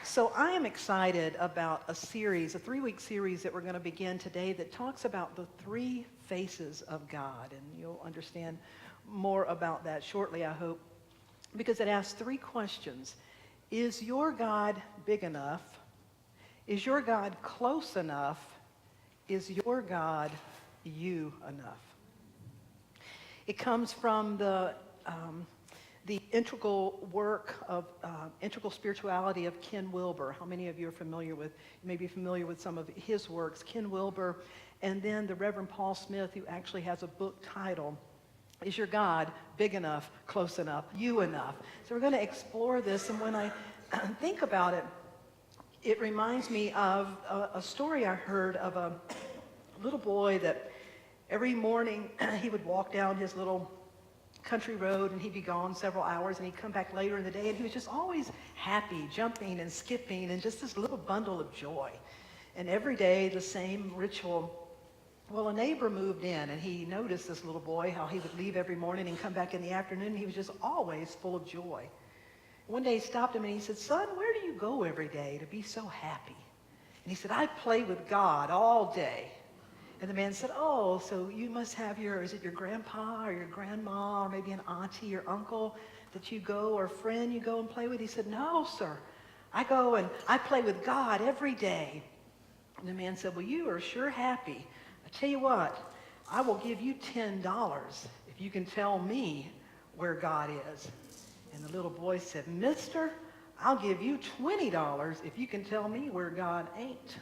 So I am excited about a series, a 3-week series that we're going to begin today that talks about the three faces of God. And you'll understand more about that shortly, I hope, because it asks three questions. Is your God big enough? Is your God close enough? Is your God you enough? It comes from the integral work of integral spirituality of Ken Wilber. How many of you are familiar with, you may be familiar with some of his works, Ken Wilber, and then the Reverend Paul Smith, who actually has a book titled, Is Your God Big Enough, Close Enough, You Enough? So we're going to explore this, and when I think about it, it reminds me of a story I heard of a little boy that every morning he would walk down his little country road, and he'd be gone several hours, and he'd come back later in the day, and he was just always happy, jumping and skipping, and just this little bundle of joy. And every day, the same ritual. Well, a neighbor moved in, and he noticed this little boy, how he would leave every morning and come back in the afternoon, and he was just always full of joy. One day he stopped him, and he said, "Son, where do you go every day to be so happy?" And he said, "I play with God all day." And the man said, "Oh, so you must have is it your grandpa or your grandma or maybe an auntie or uncle that you go, or a friend you go and play with?" He said, "No, sir. I go and I play with God every day." And the man said, "Well, you are sure happy. I tell you what, I will give you $10 if you can tell me where God is." And the little boy said, "Mister, I'll give you $20 if you can tell me where God ain't."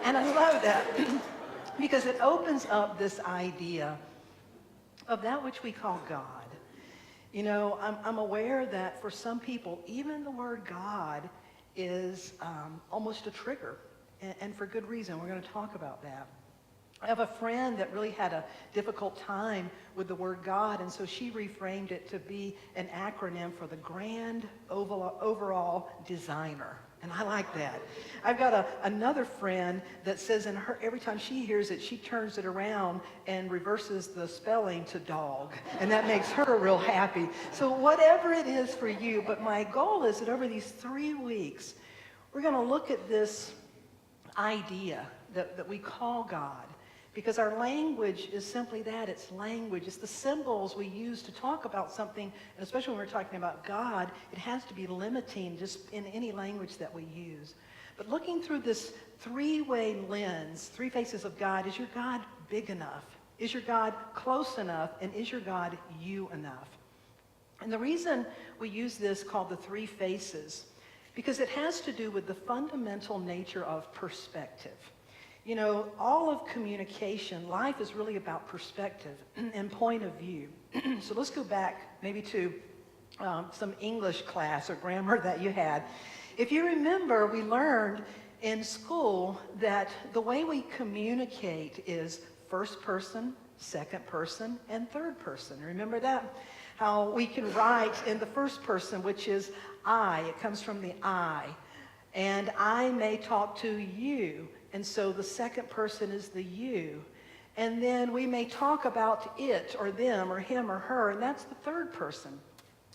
And I love that because it opens up this idea of that which we call God. You know, I'm aware that for some people, even the word God is almost a trigger, and for good reason. We're going to talk about that. I have a friend that really had a difficult time with the word God, and so she reframed it to be an acronym for the grand overall designer. And I like that. I've got another friend that says every time she hears it, she turns it around and reverses the spelling to dog. And that makes her real happy. So whatever it is for you, but my goal is that over these 3 weeks, we're going to look at this idea that we call God. Because our language is simply that, it's language. It's the symbols we use to talk about something, and especially when we're talking about God, it has to be limiting just in any language that we use. But looking through this three-way lens, three faces of God, is your God big enough? Is your God close enough? And is your God you enough? And the reason we use this called the three faces, because it has to do with the fundamental nature of perspective. You know, all of communication, life is really about perspective and point of view. So let's go back maybe to some English class or grammar that you had. If you remember, we learned in school that the way we communicate is first person, second person, and third person. Remember that? How we can write in the first person, which is I. It comes from the I. And I may talk to you. And so the second person is the you. And then we may talk about it or them or him or her, and that's the third person.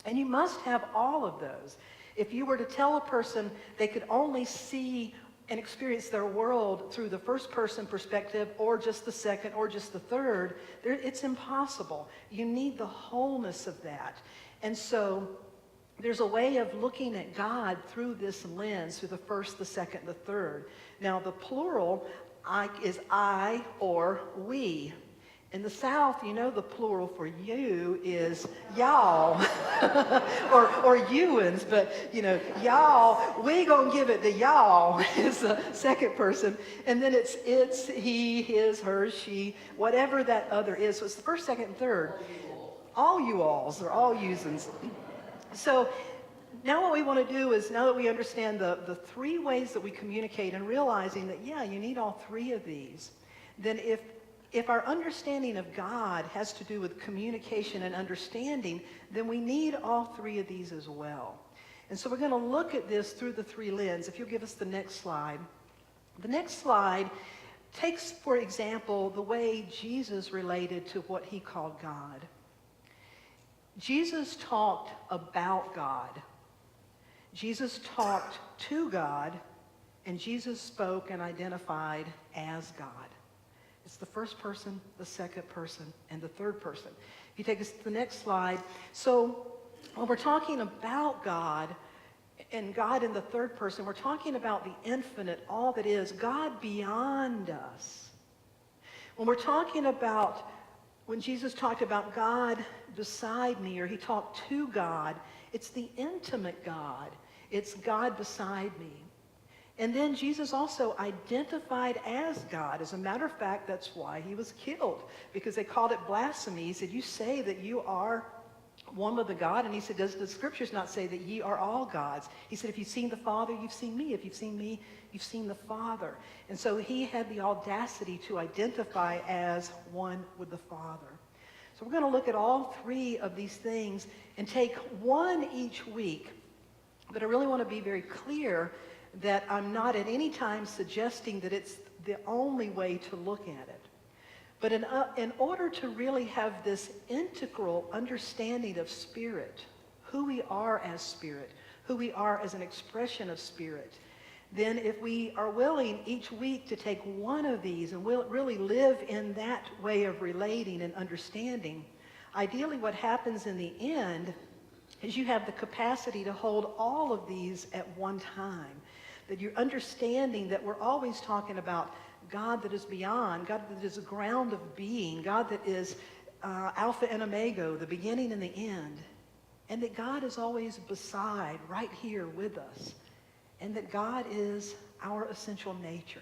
And you must have all of those. If you were to tell a person they could only see and experience their world through the first person perspective or just the second or just the third, it's impossible. You need the wholeness of that. And so there's a way of looking at God through this lens, through the first, the second, the third. Now, the plural is I or we. In the South, you know the plural for you is y'all or you'ns, but, you know, y'all, we gonna give it to y'all is the second person. And then it's he, his, her, she, whatever that other is. So it's the first, second, and third. All you alls, or all usins. So now what we want to do is, now that we understand the three ways that we communicate and realizing that, yeah, you need all three of these, then if our understanding of God has to do with communication and understanding, then we need all three of these as well. And so we're going to look at this through the three lenses. If you'll give us the next slide. The next slide takes, for example, the way Jesus related to what he called God. Jesus talked about God Jesus talked to God, and Jesus spoke and identified as God. It's the first person, the second person, and the third person. If you take us to the next slide. So when we're talking about God and God in the third person, we're talking about the infinite, all that is, God beyond us. When we're talking about, when Jesus talked about God beside me, or he talked to God, it's the intimate God. It's God beside me. And then Jesus also identified as God. As a matter of fact, that's why he was killed, because they called it blasphemy. He said, you say that you are one with the God. And he said, does the scriptures not say that ye are all gods? He said, if you've seen the Father, you've seen me. If you've seen me, you've seen the Father. And so he had the audacity to identify as one with the Father. So we're going to look at all three of these things and take one each week. But I really want to be very clear that I'm not at any time suggesting that it's the only way to look at it. But in order to really have this integral understanding of spirit, who we are as spirit, who we are as an expression of spirit, then if we are willing each week to take one of these and we'll really live in that way of relating and understanding, ideally what happens in the end is you have the capacity to hold all of these at one time. That you're understanding that we're always talking about God that is beyond, God that is a ground of being, God that is Alpha and Omega, the beginning and the end. And that God is always beside, right here with us. And that God is our essential nature.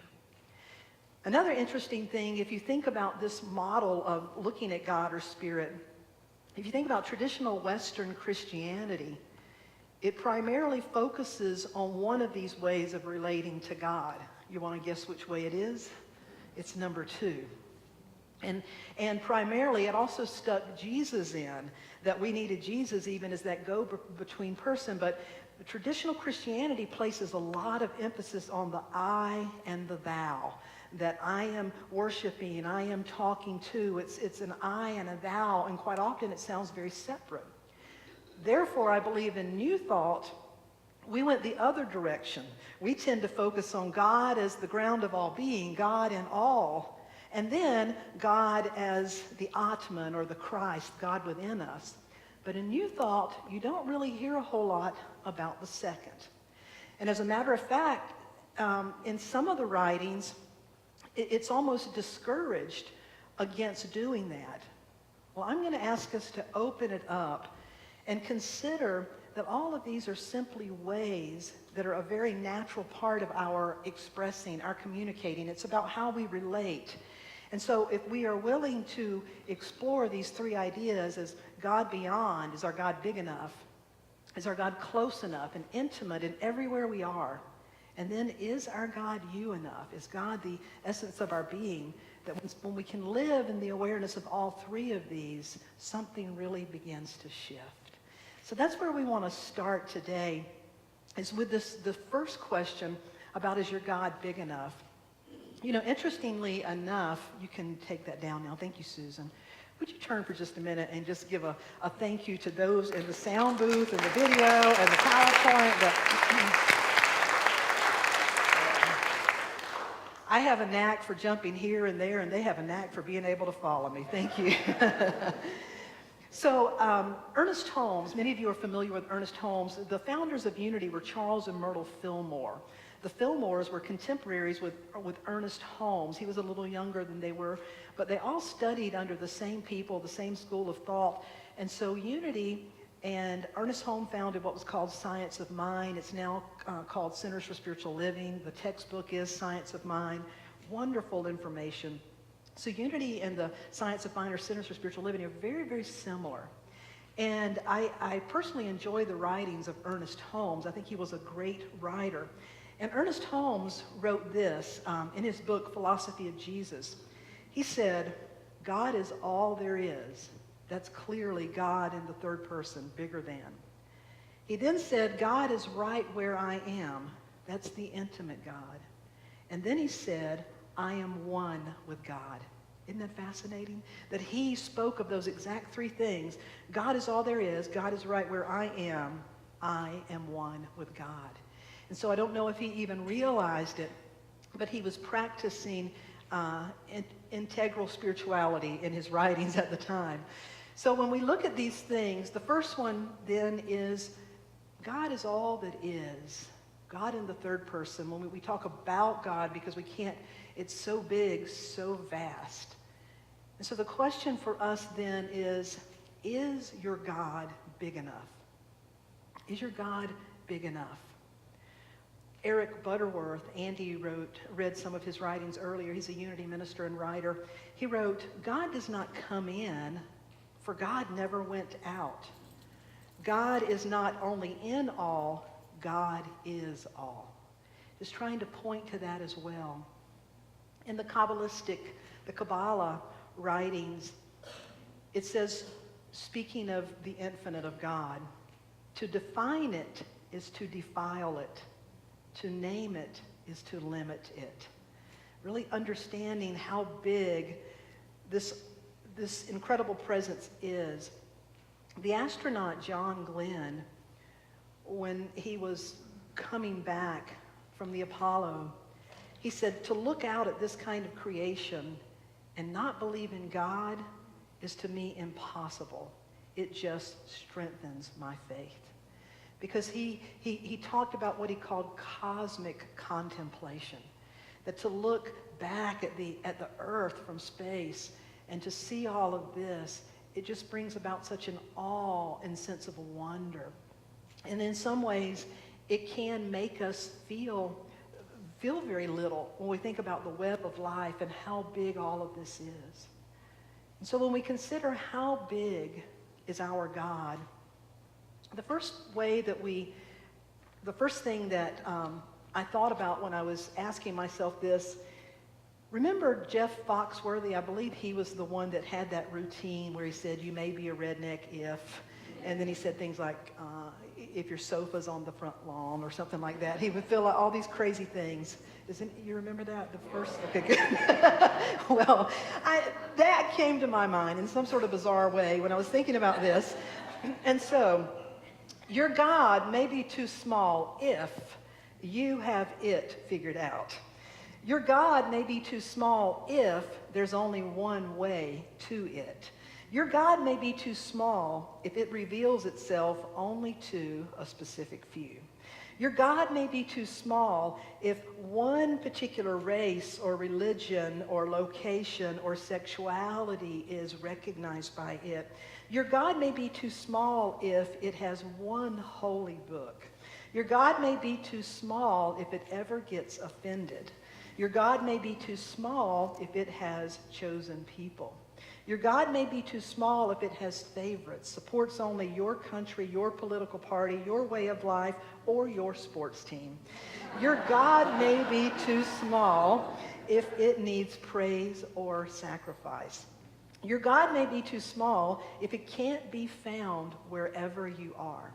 Another interesting thing, if you think about this model of looking at God or spirit, if you think about traditional Western Christianity, it primarily focuses on one of these ways of relating to God. You want to guess which way it is? It's number 2. And primarily, it also stuck Jesus in, that we needed Jesus even as that go-between person. But the traditional Christianity places a lot of emphasis on the I and the thou, that I am worshiping, I am talking to. It's an I and a thou, and quite often it sounds very separate. Therefore, I believe in New Thought, we went the other direction. We tend to focus on God as the ground of all being, God in all, and then God as the Atman or the Christ, God within us. But in New Thought, you don't really hear a whole lot about the second. And as a matter of fact, in some of the writings, it's almost discouraged against doing that. Well, I'm going to ask us to open it up and consider that all of these are simply ways that are a very natural part of our expressing, our communicating. It's about how we relate. And so if we are willing to explore these three ideas as God beyond, is our God big enough? Is our God close enough and intimate in everywhere we are? And then is our God you enough? Is God the essence of our being? That when we can live in the awareness of all three of these, something really begins to shift. So that's where we want to start today, is with the first question about, is your God big enough? You know, interestingly enough, you can take that down now. Thank you, Susan. Would you turn for just a minute and just give a thank you to those in the sound booth and the video and the PowerPoint. I have a knack for jumping here and there, and they have a knack for being able to follow me. Thank you. So Ernest Holmes, many of you are familiar with Ernest Holmes. The founders of Unity were Charles and Myrtle Fillmore. The Fillmores were contemporaries with Ernest Holmes. He was a little younger than they were, but they all studied under the same people, the same school of thought. And so Unity and Ernest Holmes founded what was called Science of Mind. It's now called Centers for Spiritual Living. The textbook is Science of Mind. Wonderful information. So Unity and the Science of Mind, or Centers for Spiritual Living, are very, very similar. And I personally enjoy the writings of Ernest Holmes. I think he was a great writer. And Ernest Holmes wrote this in his book, Philosophy of Jesus. He said, God is all there is. That's clearly God in the third person, bigger than. He then said, God is right where I am. That's the intimate God. And then he said, I am one with God. Isn't that fascinating? That he spoke of those exact three things. God is all there is. God is right where I am. I am one with God. And so I don't know if he even realized it, but he was practicing integral spirituality in his writings at the time. So when we look at these things, the first one then is God is all that is. God in the third person. When we talk about God, because we can't, it's so big, so vast. And so the question for us then is your God big enough? Is your God big enough? Eric Butterworth, Andy read some of his writings earlier. He's a Unity minister and writer. He wrote, God does not come in, for God never went out. God is not only in all, God is all. Just trying to point to that as well. In the Kabbalah writings, it says, speaking of the infinite of God, to define it is to defile it. To name it is to limit it. Really understanding how big this incredible presence is. The astronaut John Glenn, when he was coming back from the Apollo, he said, to look out at this kind of creation and not believe in God is to me impossible. It just strengthens my faith. Because he talked about what he called cosmic contemplation. That to look back at the earth from space and to see all of this, it just brings about such an awe and sense of wonder. And in some ways, it can make us feel very little when we think about the web of life and how big all of this is. And so when we consider how big is our God, the first thing that I thought about when I was asking myself this, remember Jeff Foxworthy? I believe he was the one that had that routine where he said, you may be a redneck if, and then he said things like, if your sofa's on the front lawn or something like that. He would fill out all these crazy things. You remember that? The first? Okay, good. Well, that came to my mind in some sort of bizarre way when I was thinking about this. And so, your God may be too small if you have it figured out. Your God may be too small if there's only one way to it. Your God may be too small if it reveals itself only to a specific few. Your God may be too small if one particular race or religion or location or sexuality is recognized by it. Your God may be too small if it has one holy book. Your God may be too small if it ever gets offended. Your God may be too small if it has chosen people. Your God may be too small if it has favorites, supports only your country, your political party, your way of life, or your sports team. Your God may be too small if it needs praise or sacrifice. Your God may be too small if it can't be found wherever you are.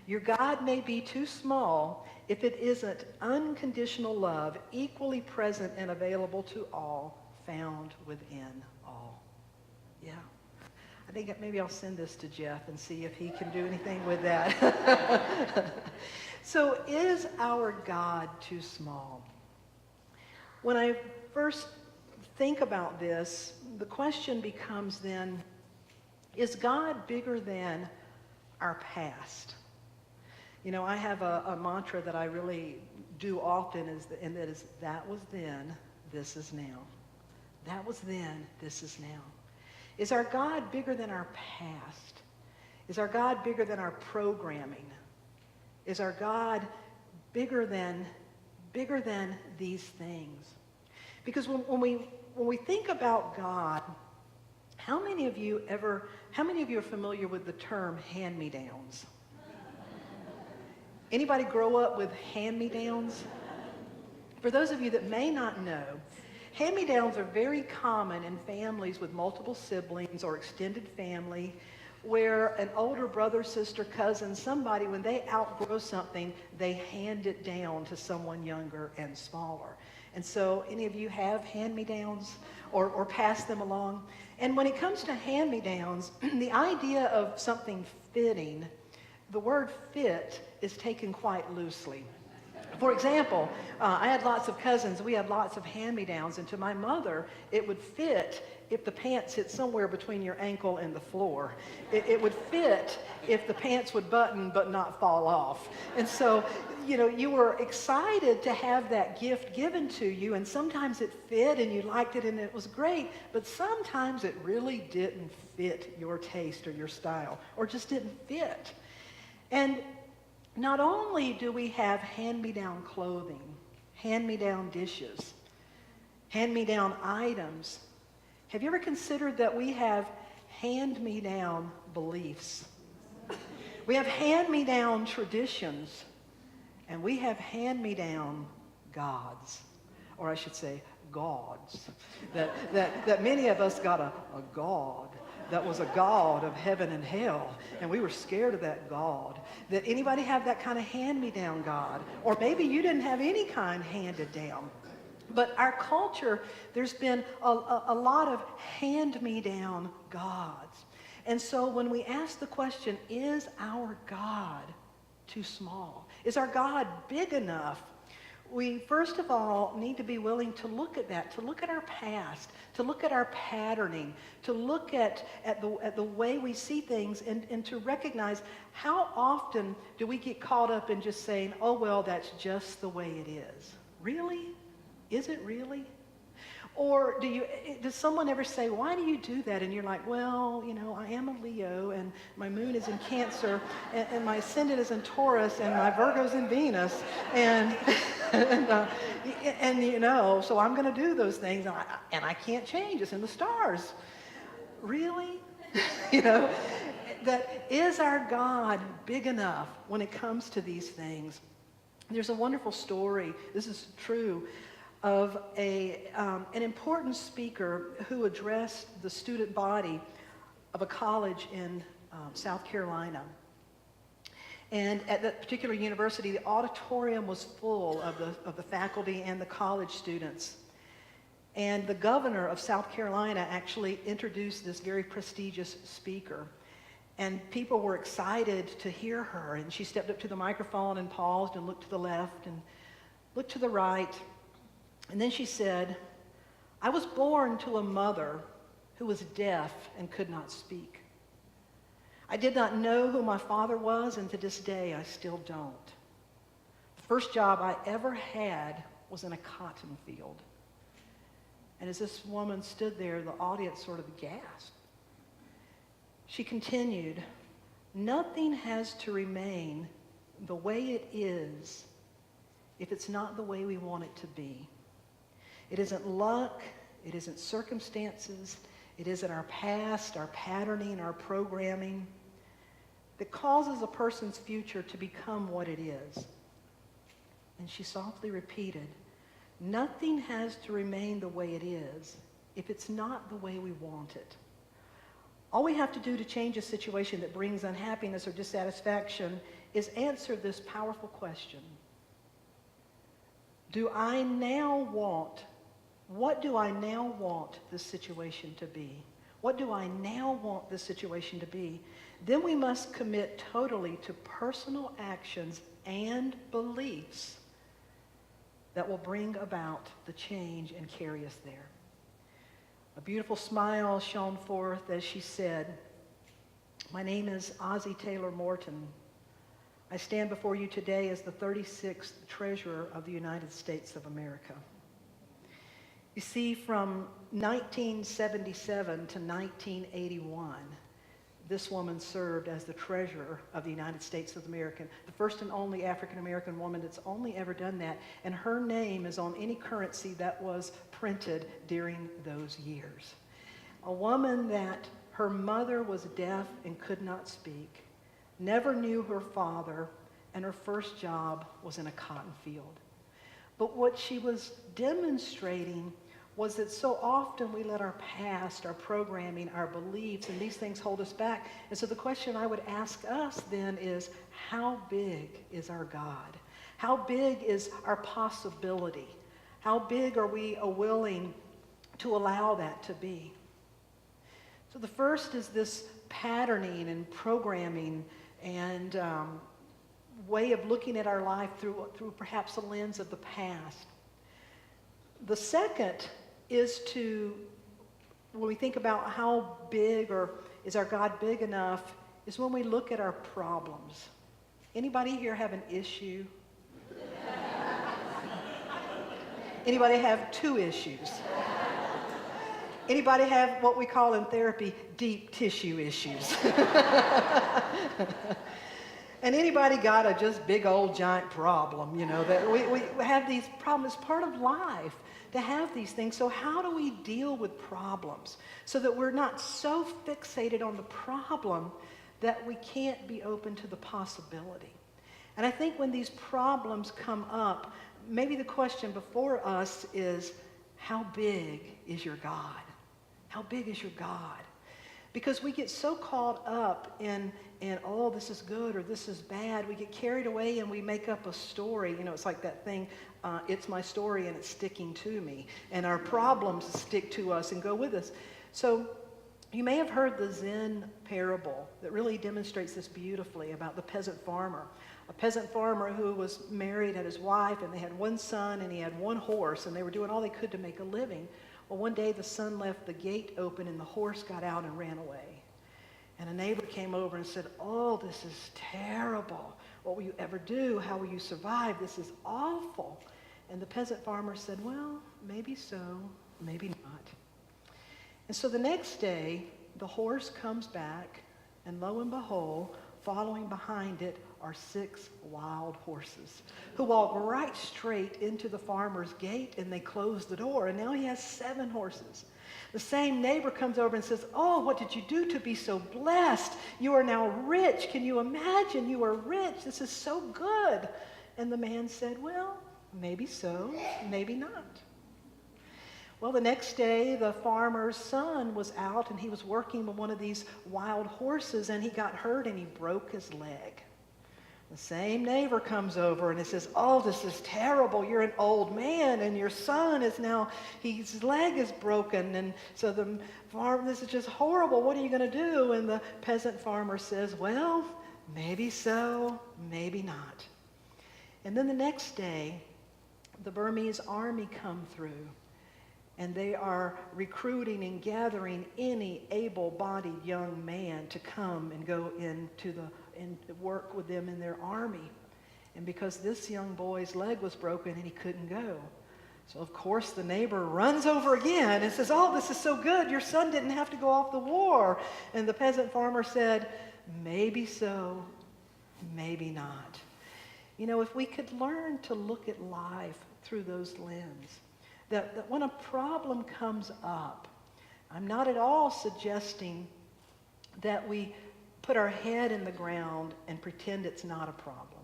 Your God may be too small if it isn't unconditional love, equally present and available to all, found within all. Yeah. I think maybe I'll send this to Jeff and see if he can do anything with that. So is our God too small? When I first think about this, the question becomes then, is God bigger than our past? You know, I have a mantra that I really do often, and that is, that was then, this is now. That was then, this is now. Is our God bigger than our past? Is our God bigger than our programming? Is our God bigger than these things? Because when we think about God, how many of you are familiar with the term hand-me-downs? Anybody grow up with hand-me-downs? For those of you that may not know, hand-me-downs are very common in families with multiple siblings or extended family, where an older brother, sister, cousin, somebody, when they outgrow something, they hand it down to someone younger and smaller. And so any of you have hand-me-downs or pass them along? And when it comes to hand-me-downs, the idea of something fitting, the word fit is taken quite loosely. For example, I had lots of cousins. We had lots of hand-me-downs, and to my mother, it would fit if the pants hit somewhere between your ankle and the floor. It would fit if the pants would button but not fall off. And so, you were excited to have that gift given to you, and sometimes it fit and you liked it and it was great, but sometimes it really didn't fit your taste or your style, or just didn't fit. And not only do we have hand-me-down clothing, hand-me-down dishes, hand-me-down items, have you ever considered that we have hand-me-down beliefs? We have hand-me-down traditions, and we have hand-me-down gods, or I should say gods, that many of us got a god that was a god of heaven and hell, and we were scared of that god. Did anybody have that kind of hand-me-down god? Or maybe you didn't have any kind handed down. But our culture, there's been a lot of hand-me-down gods. And so when we ask the question, is our God too small? Is our God big enough? We, first of all, need to be willing to look at that, to look at our past, to look at our patterning, to look at the way we see things, and to recognize how often do we get caught up in just saying, oh, well, that's just the way it is. Really? Is it really? Or does someone ever say, why do you do that? And you're like, well, I am a Leo, and my moon is in Cancer, and my ascendant is in Taurus, and my Virgo's in Venus, and so I'm going to do those things, and I can't change. It's in the stars. Really? That is our God big enough when it comes to these things? There's a wonderful story. This is true, of an important speaker who addressed the student body of a college in South Carolina. And at that particular university, the auditorium was full of the faculty and the college students. And the governor of South Carolina actually introduced this very prestigious speaker. And people were excited to hear her. And she stepped up to the microphone and paused and looked to the left and looked to the right. And then she said, I was born to a mother who was deaf and could not speak. I did not know who my father was, and to this day I still don't. The first job I ever had was in a cotton field. And as this woman stood there, the audience sort of gasped. She continued, nothing has to remain the way it is if it's not the way we want it to be. It isn't luck, it isn't circumstances, it isn't our past, our patterning, our programming that causes a person's future to become what it is. And she softly repeated, nothing has to remain the way it is if it's not the way we want it. All we have to do to change a situation that brings unhappiness or dissatisfaction is answer this powerful question. What do I now want this situation to be? What do I now want this situation to be? Then we must commit totally to personal actions and beliefs that will bring about the change and carry us there. A beautiful smile shone forth as she said, my name is Ozzie Taylor Morton. I stand before you today as the 36th Treasurer of the United States of America. You see, from 1977 to 1981, this woman served as the Treasurer of the United States of America, the first and only African-American woman that's only ever done that, and her name is on any currency that was printed during those years. A woman that her mother was deaf and could not speak, never knew her father, and her first job was in a cotton field. But what she was demonstrating was that so often we let our past, our programming, our beliefs, and these things hold us back. And so the question I would ask us then is, how big is our God? How big is our possibility? How big are we willing to allow that to be? So the first is this patterning and programming and way of looking at our life through perhaps a lens of the past. The second is when we think about how big or is our God big enough, is when we look at our problems. Anybody here have an issue? Anybody have 2 issues? Anybody have what we call in therapy deep tissue issues? And anybody got a just big old giant problem, that we have these problems. It's part of life to have these things. So how do we deal with problems so that we're not so fixated on the problem that we can't be open to the possibility? And I think when these problems come up, maybe the question before us is, how big is your God? How big is your God? Because we get so caught up in oh, this is good or this is bad. We get carried away and we make up a story. It's like that thing, it's my story and it's sticking to me. And our problems stick to us and go with us. So you may have heard the Zen parable that really demonstrates this beautifully about the peasant farmer. A peasant farmer who was married, had his wife, and they had one son and he had one horse, and they were doing all they could to make a living. Well, one day the son left the gate open and the horse got out and ran away. And a neighbor came over and said, oh, this is terrible. What will you ever do? How will you survive? This is awful. And the peasant farmer said, well, maybe so, maybe not. And so the next day, the horse comes back, and lo and behold, following behind it are 6 wild horses who walk right straight into the farmer's gate, and they close the door, and now he has 7 horses. The same neighbor comes over and says, oh, what did you do to be so blessed? You are now rich. Can you imagine? You are rich. This is so good. And the man said, well, maybe so, maybe not. Well, the next day, the farmer's son was out, and he was working with one of these wild horses, and he got hurt, and he broke his leg. The same neighbor comes over and he says, oh, this is terrible. You're an old man and your son is now, his leg is broken. And so the farmer, this is just horrible. What are you going to do? And the peasant farmer says, well, maybe so, maybe not. And then the next day, the Burmese army come through, and they are recruiting and gathering any able-bodied young man to come and go into and work with them in their army. And because this young boy's leg was broken and he couldn't go, so of course the neighbor runs over again and says, oh, this is so good. Your son didn't have to go off the war. And the peasant farmer said, maybe so, maybe not. If we could learn to look at life through those lenses, that when a problem comes up, I'm not at all suggesting that we put our head in the ground and pretend it's not a problem.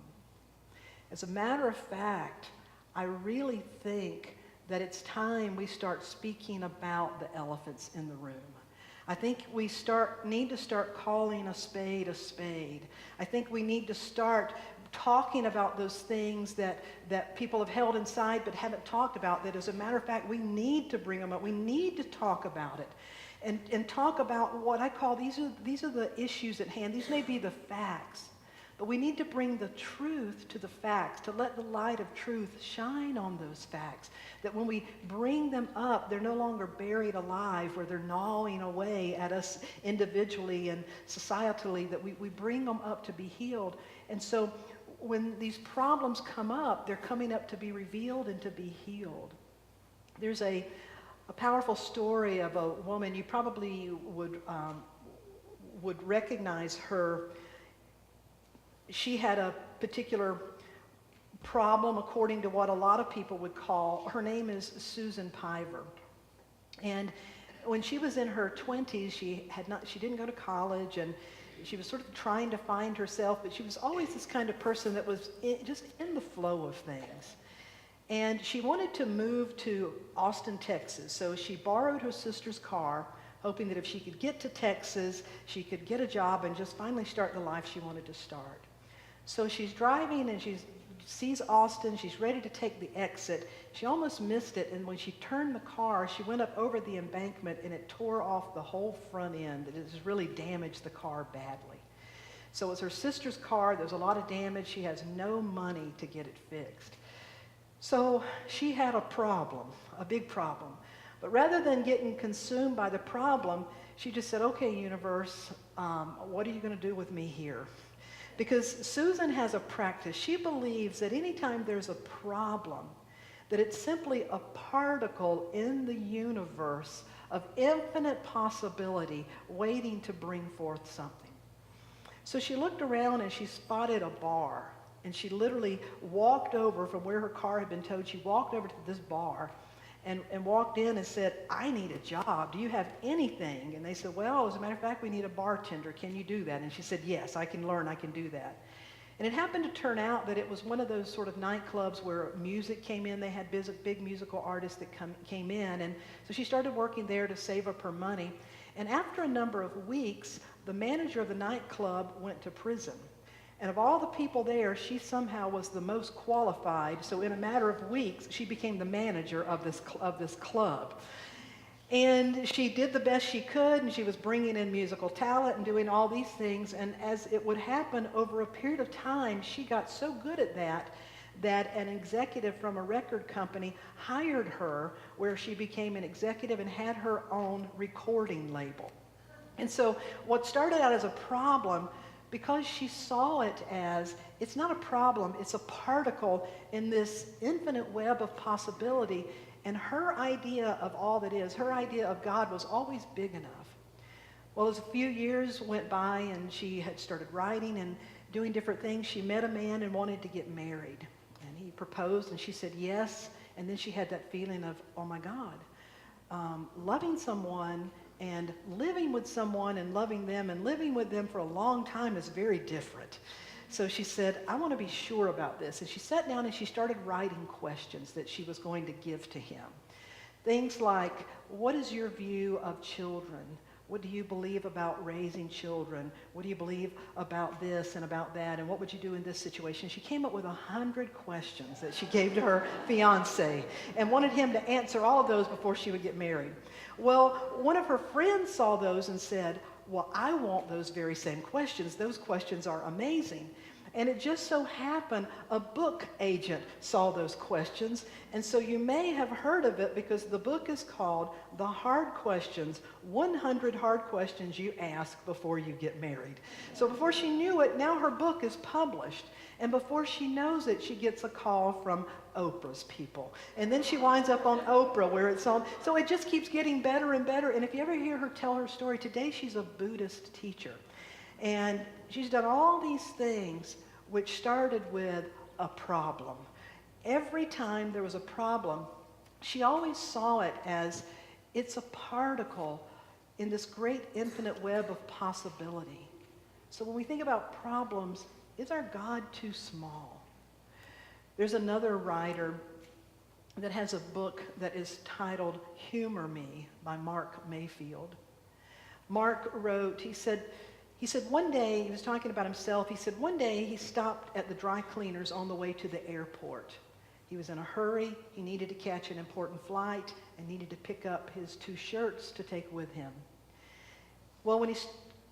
As a matter of fact, I really think that it's time we start speaking about the elephants in the room. I think we need to start calling a spade a spade. I think we need to start talking about those things that people have held inside but haven't talked about, that as a matter of fact, we need to bring them up. We need to talk about it. And talk about what I call, these are the issues at hand. These may be the facts, but we need to bring the truth to the facts, to let the light of truth shine on those facts, that when we bring them up, they're no longer buried alive where they're gnawing away at us individually and societally, that we bring them up to be healed. And so when these problems come up, they're coming up to be revealed and to be healed. There's a powerful story of a woman. You probably would recognize her. She had a particular problem, according to what a lot of people would call. Her name is Susan Piver, and when she was in her 20s, she didn't go to college, and she was sort of trying to find herself. But she was always this kind of person that was just in the flow of things. And she wanted to move to Austin, Texas. So she borrowed her sister's car, hoping that if she could get to Texas, she could get a job and just finally start the life she wanted to start. So she's driving and she sees Austin. She's ready to take the exit. She almost missed it. And when she turned the car, she went up over the embankment and it tore off the whole front end. It just really damaged the car badly. So it was her sister's car. There's a lot of damage. She has no money to get it fixed. So she had a problem, a big problem. But rather than getting consumed by the problem, she just said, okay, universe, what are you going to do with me here? Because Susan has a practice. She believes that anytime there's a problem, that it's simply a particle in the universe of infinite possibility waiting to bring forth something. So she looked around and she spotted a bar. And she literally walked over from where her car had been towed. She walked over to this bar and walked in and said, I need a job. Do you have anything? And they said, well, as a matter of fact, we need a bartender. Can you do that? And she said, yes, I can learn. I can do that. And it happened to turn out that it was one of those sort of nightclubs where music came in. They had big musical artists that came in. And so she started working there to save up her money. And after a number of weeks, the manager of the nightclub went to prison. And of all the people there, she somehow was the most qualified. So in a matter of weeks, she became the manager of this club. And she did the best she could, and she was bringing in musical talent and doing all these things. And as it would happen over a period of time, she got so good at that an executive from a record company hired her, where she became an executive and had her own recording label. And so what started out as a problem, because she saw it as, it's not a problem, it's a particle in this infinite web of possibility, and her idea of all that is, her idea of God was always big enough. Well, as a few years went by and she had started writing and doing different things, she met a man and wanted to get married. And he proposed and she said yes, and then she had that feeling of, oh my God, loving someone and living with someone and loving them and living with them for a long time is very different. So she said, I want to be sure about this. And she sat down and she started writing questions that she was going to give to him. Things like, what is your view of children? What do you believe about raising children? What do you believe about this and about that? And what would you do in this situation? She came up with 100 questions that she gave to her fiance and wanted him to answer all of those before she would get married. Well, one of her friends saw those and said, well, I want those very same questions. Those questions are amazing. And it just so happened a book agent saw those questions. And so you may have heard of it because the book is called The Hard Questions, 100 Hard Questions You Ask Before You Get Married. So before she knew it, now her book is published. And before she knows it, she gets a call from Oprah's people. And then she winds up on Oprah where it's on. So it just keeps getting better and better. And if you ever hear her tell her story, today she's a Buddhist teacher. And she's done all these things which started with a problem. Every time there was a problem, she always saw it as it's a particle in this great infinite web of possibility. So when we think about problems, is our God too small? There's another writer that has a book that is titled Humor Me by Mark Mayfield. Mark wrote, he said one day, he was talking about himself, he said one day he stopped at the dry cleaners on the way to the airport. He was in a hurry, he needed to catch an important flight, and needed to pick up his 2 shirts to take with him. Well, when he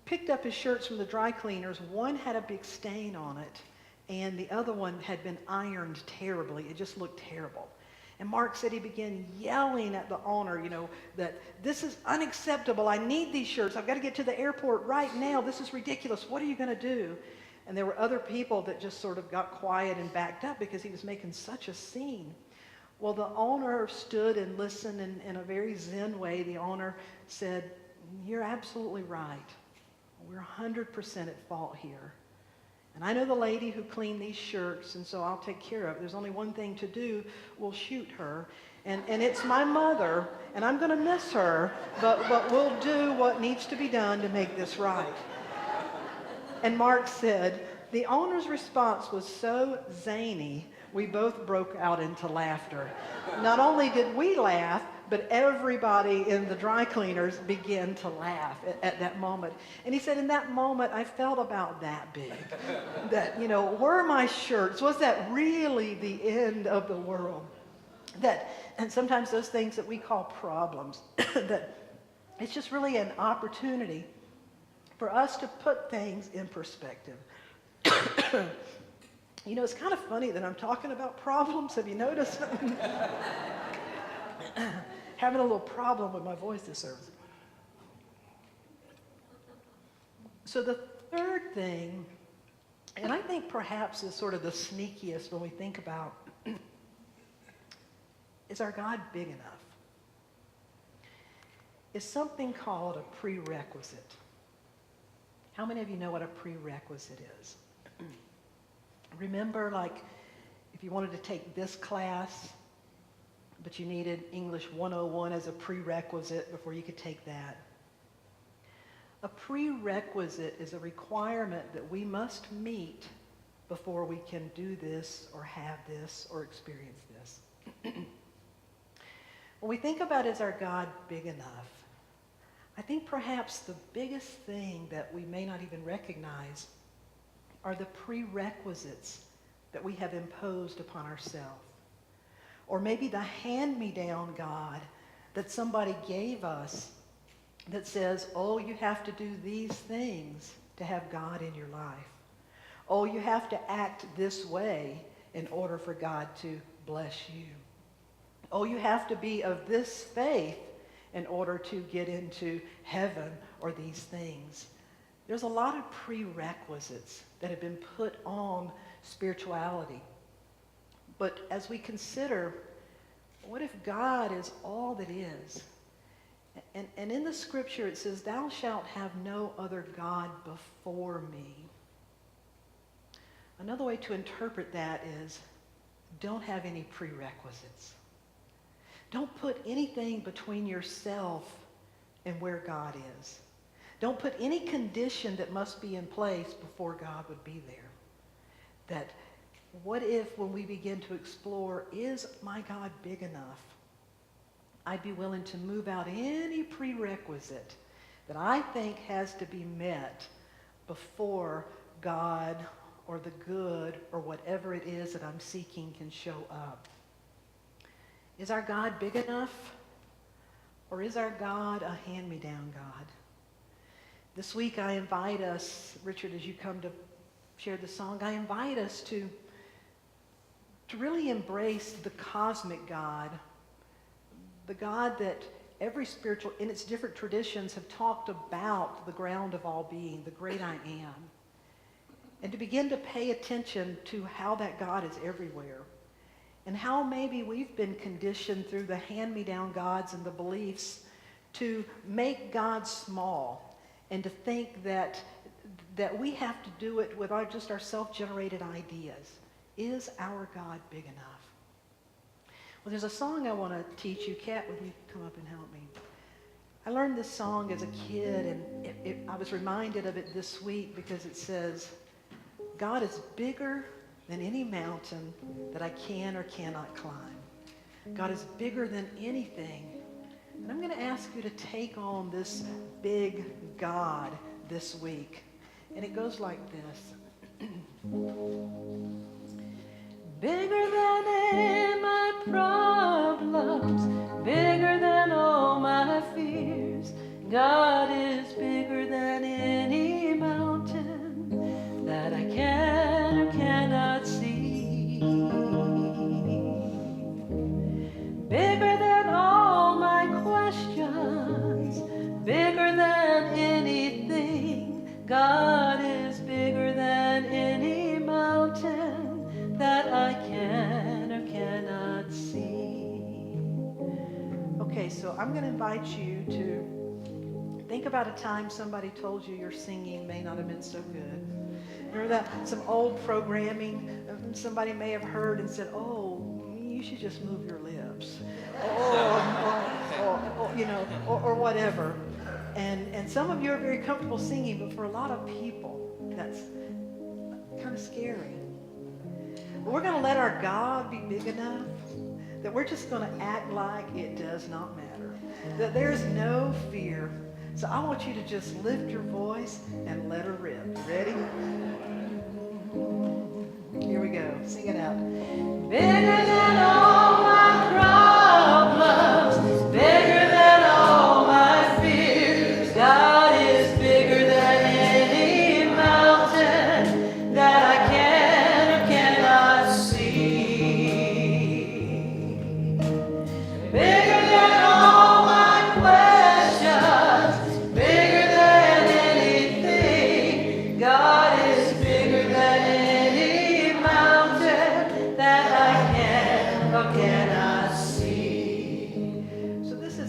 picked up his shirts from the dry cleaners, one had a big stain on it, and the other one had been ironed terribly. It just looked terrible. And Mark said he began yelling at the owner, that this is unacceptable. I need these shirts. I've got to get to the airport right now. This is ridiculous. What are you going to do? And there were other people that just sort of got quiet and backed up because he was making such a scene. Well, the owner stood and listened, and in a very Zen way, the owner said, you're absolutely right. We're 100% at fault here. And I know the lady who cleaned these shirts, and so I'll take care of it. There's only one thing to do. We'll shoot her. And it's my mother, and I'm going to miss her, but we'll do what needs to be done to make this right. And Mark said, the owner's response was so zany, we both broke out into laughter. Not only did we laugh, but everybody in the dry cleaners began to laugh at that moment. And he said, in that moment, I felt about that big. That, were my shirts? Was that really the end of the world? And sometimes those things that we call problems, that it's just really an opportunity for us to put things in perspective. You know, it's kind of funny that I'm talking about problems. Have you noticed? Having a little problem with my voice this service. So the third thing, and I think perhaps is sort of the sneakiest when we think about, is our God big enough? Is something called a prerequisite. How many of you know what a prerequisite is? Remember, like, if you wanted to take this class, but you needed English 101 as a prerequisite before you could take that. A prerequisite is a requirement that we must meet before we can do this or have this or experience this. When we think about, is our God big enough? I think perhaps the biggest thing that we may not even recognize are the prerequisites that we have imposed upon ourselves. Or maybe the hand-me-down God that somebody gave us that says, oh, you have to do these things to have God in your life. Oh, you have to act this way in order for God to bless you. Oh, you have to be of this faith in order to get into heaven or these things. There's a lot of prerequisites that have been put on spirituality. But as we consider, what if God is all that is? And in the scripture it says, thou shalt have no other God before me. Another way to interpret that is, don't have any prerequisites. Don't put anything between yourself and where God is. Don't put any condition that must be in place before God would be there. That what if when we begin to explore, is my God big enough? I'd be willing to move out any prerequisite that I think has to be met before God or the good or whatever it is that I'm seeking can show up. Is our God big enough? Or is our God a hand-me-down God? This week I invite us, Richard, as you come to share the song, I invite us to really embrace the cosmic God, the God that every spiritual, in its different traditions, have talked about the ground of all being, the great I am. And to begin to pay attention to how that God is everywhere. And how maybe we've been conditioned through the hand-me-down gods and the beliefs to make God small and to think that we have to do it with just our self-generated ideas. Is our God big enough? Well, there's a song I want to teach you. Kat, would you come up and help me? I learned this song as a kid, and I was reminded of it this week because it says, God is bigger than any mountain that I can or cannot climb. God is bigger than anything. And I'm going to ask you to take on this big God this week. And it goes like this. Bigger than any my problems, bigger than all my fears. God is bigger than any mountain that I can or cannot see. Bigger than all my questions, bigger than anything. God is bigger than any mountain that I can or cannot see. Okay, so I'm going to invite you to think about a time somebody told you your singing may not have been so good. Remember that? Some old programming somebody may have heard and said, oh, you should just move your lips. Or whatever. And some of you are very comfortable singing, but for a lot of people, that's kind of scary. But we're going to let our God be big enough that we're just going to act like it does not matter. That there's no fear. So I want you to just lift your voice and let her rip. Ready? Here we go. Sing it out. Bigger than all my problems, bigger than all my fears. God is bigger than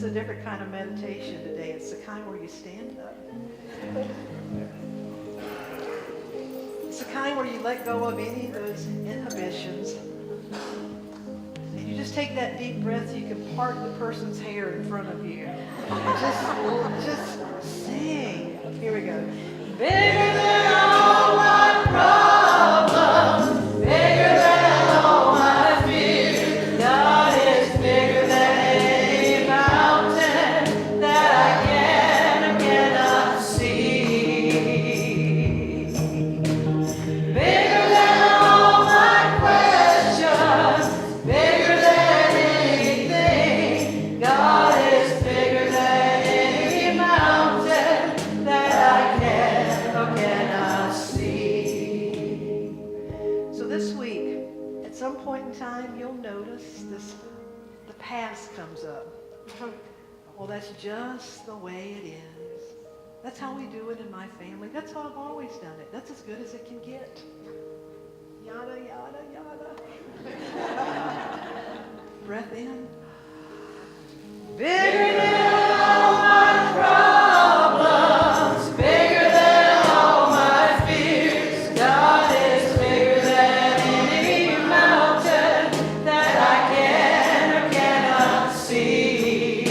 a different kind of meditation today. It's the kind where you stand up. It's the kind where you let go of any of those inhibitions. And you just take that deep breath so you can part the person's hair in front of you. And just sing. Here we go. Bigger than all my problems, bigger than all my fears. God is bigger than any mountain that I can or cannot see. Bigger than all my questions, bigger than anything. God is bigger than any mountain that I can or cannot see. So this week, at some point in time, you'll notice the past comes up. Well, that's just the way it is. That's how we do it in my family. That's how I've always done it. That's as good as it can get. Yada, yada, yada. Breath in. Bigger than all my problems, bigger than all my fears. God is bigger than any mountain that I can or cannot see.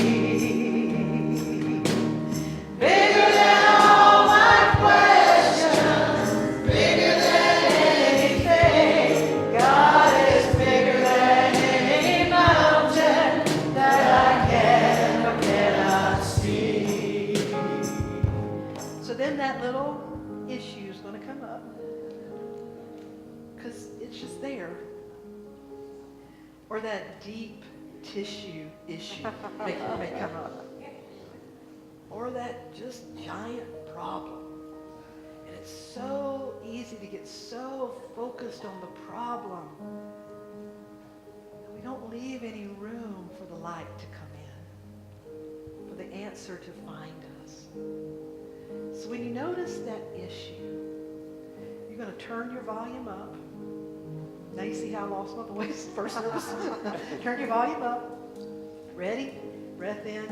Bigger than all my questions, bigger than anything. God is bigger than any mountain that I can or cannot see. So then that little issue is going to come up because it's just there. Or that deep tissue issue may come up. Or that just giant problem. And it's so easy to get so focused on the problem that we don't leave any room for the light to come in, for the answer to find us. So when you notice that issue, you're going to turn your volume up. Now you see how I lost my voice first service. Turn your volume up. Ready? Breath in.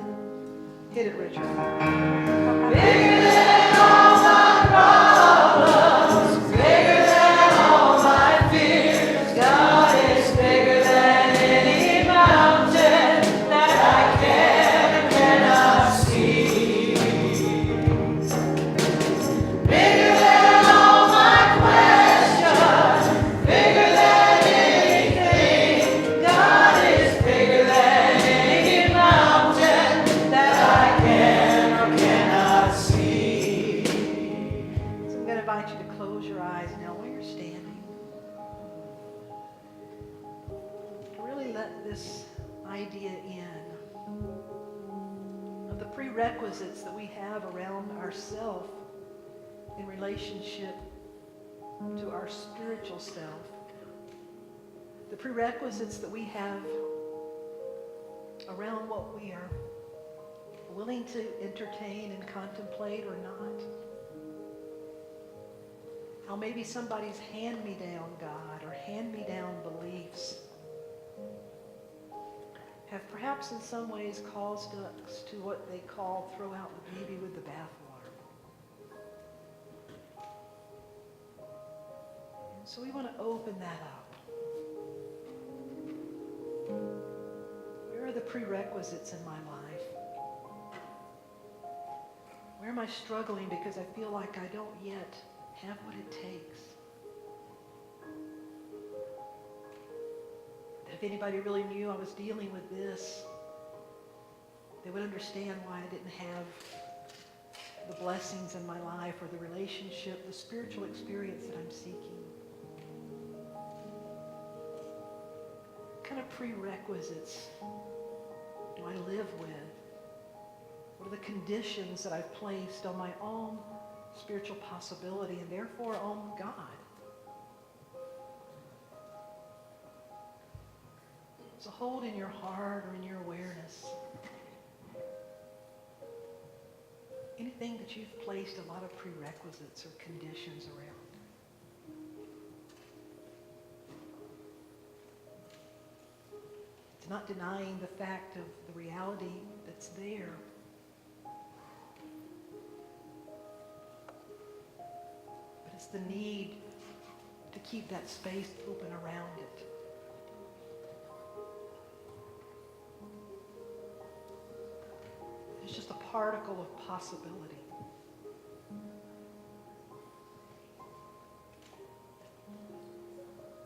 Hit it, Richard. Bigger than all my problems, bigger than all my fears. God is bigger than any mountain that I can or cannot see. Bigger than all my questions, bigger than anything. God is bigger than any mountain that I can or cannot see. So I'm going to invite you to close your eyes now while you're standing. Really let this idea in of the prerequisites that we have around ourself in relationship to our spiritual self. The prerequisites that we have around what we are willing to entertain and contemplate or not. How maybe somebody's hand-me-down God or hand-me-down beliefs have perhaps in some ways caused us to what they call throw out the baby with the bathwater. And so we want to open that up. Where are the prerequisites in my life? Where am I struggling because I feel like I don't yet have what it takes? If anybody really knew I was dealing with this, they would understand why I didn't have the blessings in my life or the relationship, the spiritual experience that I'm seeking. What kind of prerequisites do I live with? What are the conditions that I've placed on my own spiritual possibility and therefore on God? So hold in your heart or in your awareness anything that you've placed a lot of prerequisites or conditions around. It's not denying the fact of the reality that's there. But it's the need to keep that space open around it. It's just a particle of possibility.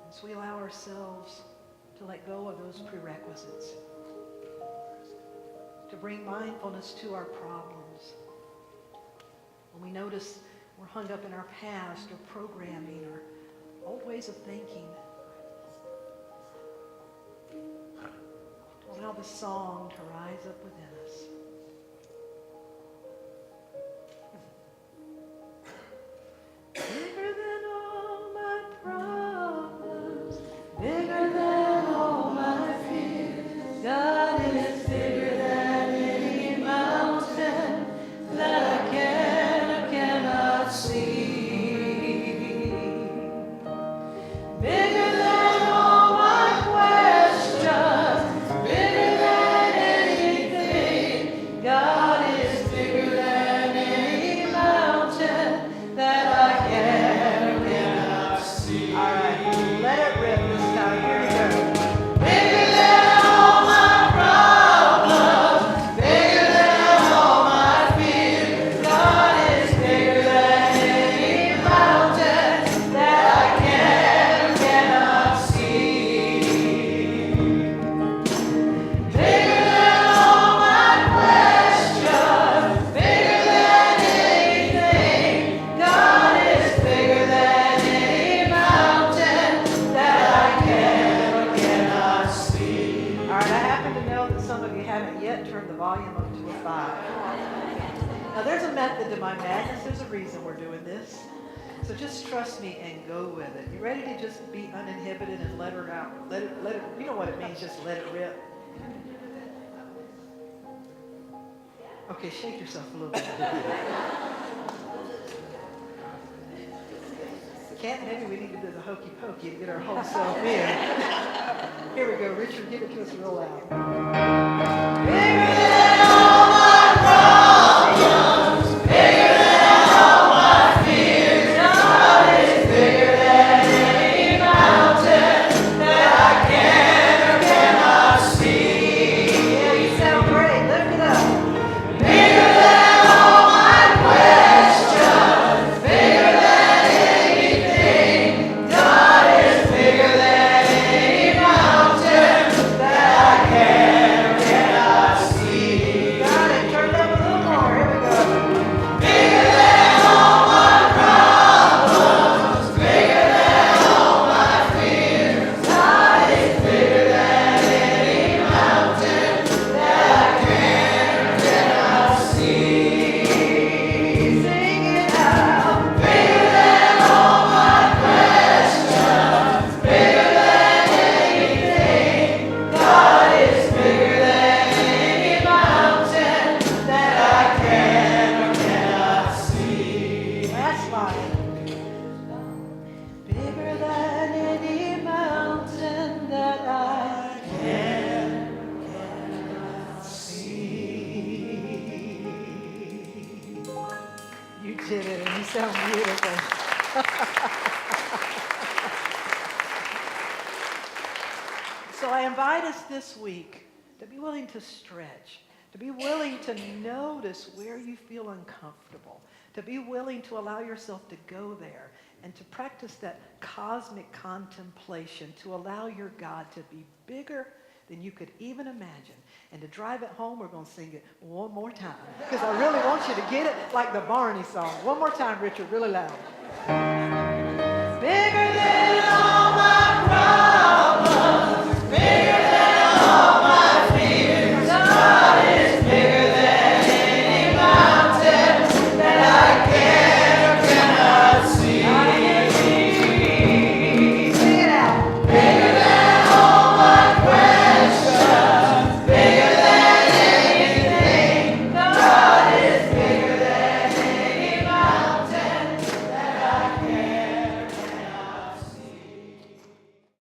As we allow ourselves to let go of those prerequisites, to bring mindfulness to our problems. When we notice we're hung up in our past or programming or old ways of thinking, to allow the song to rise up within us. Bigger than all my problems, bigger than all my fears, God is bigger than any mountain that I can or cannot see. Bigger than all my questions, bigger than anything, God is bigger than any mountain that I can or cannot see. All right, let it rip this time. Here we go. Bigger than all my problems, bigger than all my fears. God is bigger than any mountain that I can or cannot see. Bigger than all my questions, bigger than anything. God is bigger than any mountain that I can or cannot see. All right, I happen to know that some of you haven't yet turned the volume up to a 5. Now, there's a method to my madness. There's a reason we're doing this. So just trust me and go with it. You ready to just be uninhibited and let her out? Let it, you know what it means, just let it rip. Okay, shake yourself a little bit. Can't, maybe we need to do the hokey pokey to get our whole self in. Here we go. Richard, give it to us real loud. Bigger than all my problems, bigger than all my fears. God is bigger than any mountain that I can or cannot see. Yeah, you sound great. Lift it up. Bigger than all my questions, bigger than anything. God is bigger than any mountain that I can or cannot see. Got it. Turn it up a little more. Here we go. Bigger than all my problems, bigger than all my fears. God is bigger than any mountain that I can or cannot see. Sing it out. Bigger than all my questions, bigger than anything. God is bigger than any mountain that I can or cannot see. Last line. Bigger than any mountain that I can or cannot see. You did it, and you sound beautiful. So I invite us this week to be willing to stretch, to be willing to notice where you feel uncomfortable, to be willing to allow yourself to go there and to practice that cosmic contemplation, to allow your God to be bigger than you could even imagine. And to drive it home, we're going to sing it one more time because I really want you to get it like the Barney song. One more time, Richard, really loud. Bigger than all